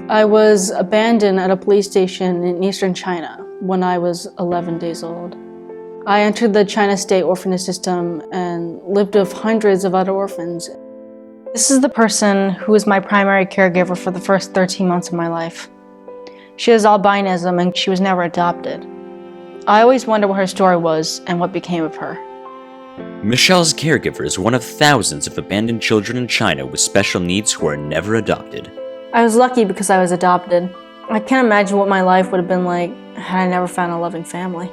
I was abandoned at a police station in eastern China when I was 11 days old. I entered the China State orphanage system and lived with hundreds of other orphans. This is the person who was my primary caregiver for the first 13 months of my life. She has albinism and she was never adopted. I always wondered what her story was and what became of her. Michelle's caregiver is one of thousands of abandoned children in China with special needs who are never adopted. I was lucky because I was adopted. I can't imagine what my life would have been like had I never found a loving family.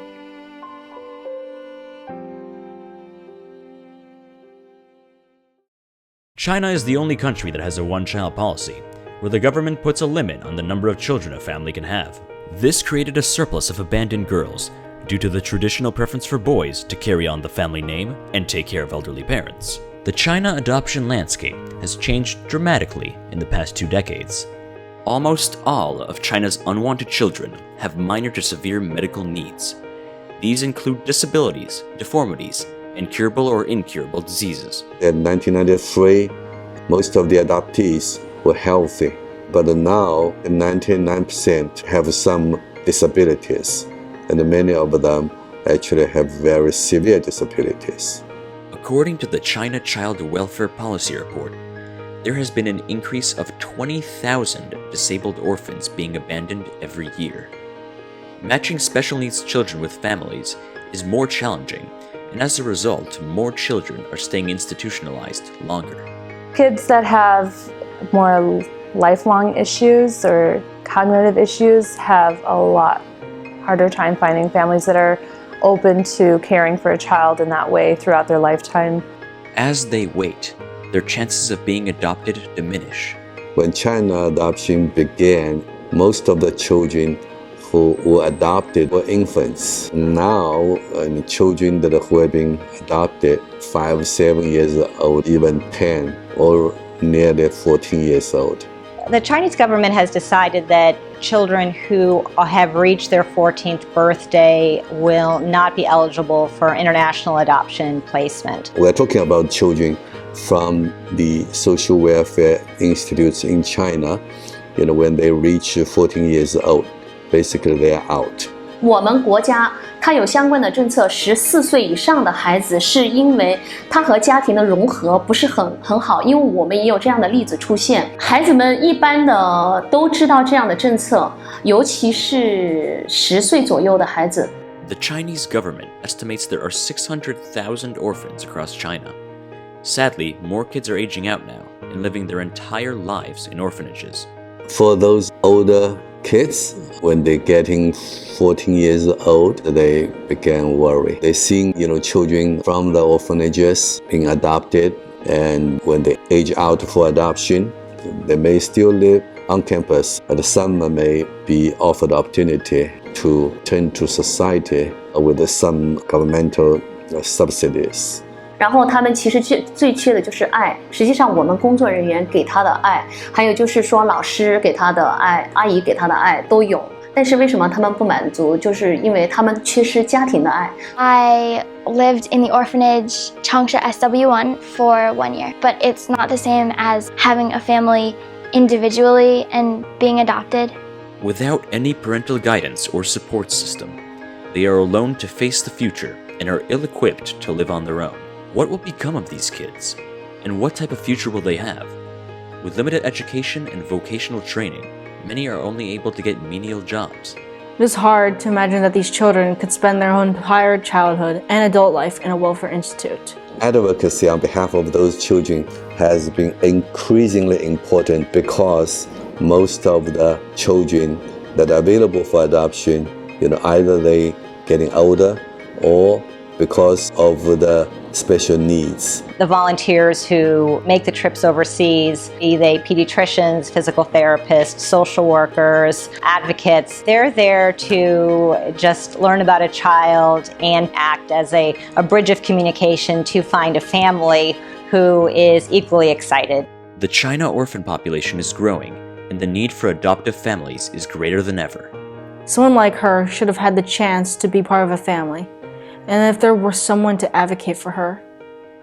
China is the only country that has a one-child policy, where the government puts a limit on the number of children a family can have. This created a surplus of abandoned girls due to the traditional preference for boys to carry on the family name and take care of elderly parents. The China adoption landscape has changed dramatically in the past 2 decades. Almost all of China's unwanted children have minor to severe medical needs. These include disabilities, deformities, and curable or incurable diseases. In 1993, most of the adoptees were healthy, but now 99% have some disabilities, and many of them actually have very severe disabilities. According to the China Child Welfare Policy Report, there has been an increase of 20,000 disabled orphans being abandoned every year. Matching special needs children with families is more challenging, and as a result, more children are staying institutionalized longer. Kids that have more lifelong issues or cognitive issues have a lot harder time finding families that are open to caring for a child in that way throughout their lifetime. As they wait, their chances of being adopted diminish. When China adoption began, most of the children who were adopted were infants. Now, children that who have been adopted 5, 7 years old, even 10 or nearly 14 years old. The Chinese government has decided that children who have reached their 14th birthday will not be eligible for international adoption placement. We're talking about children from the social welfare institutes in China. When they reach 14 years old, basically they are out. 我们国家它有相关的政策，14岁以上的孩子是因为他和家庭的融合不是很好，因为我们也有这样的例子出现。孩子们一般的都知道这样的政策，尤其是10岁左右的孩子。The Chinese government estimates there are 600,000 orphans across China. Sadly, more kids are aging out now and living their entire lives in orphanages. For those older kids, when they're getting 14 years old, they begin worry. They see, children from the orphanages being adopted, and when they age out for adoption, they may still live on campus, but some may be offered opportunity to turn to society with some governmental subsidies. 然后他们其实最缺的就是爱，实际上我们工作人员给他的爱，还有就是说老师给他的爱，阿姨给他的爱都有，但是为什么他们不满足？就是因为他们缺失家庭的爱。I lived in the orphanage Changsha SW1 for 1 year, but it's not the same as having a family individually and being adopted. Without any parental guidance or support system, they are alone to face the future and are ill-equipped to live on their own. What will become of these kids? And what type of future will they have? With limited education and vocational training, many are only able to get menial jobs. It is hard to imagine that these children could spend their entire childhood and adult life in a welfare institute. Advocacy on behalf of those children has been increasingly important because most of the children that are available for adoption, either they getting older or because of the special needs. The volunteers who make the trips overseas, be they pediatricians, physical therapists, social workers, advocates, they're there to just learn about a child and act as a bridge of communication to find a family who is equally excited. The China orphan population is growing, and the need for adoptive families is greater than ever. Someone like her should have had the chance to be part of a family. And if there were someone to advocate for her,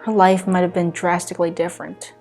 her life might have been drastically different.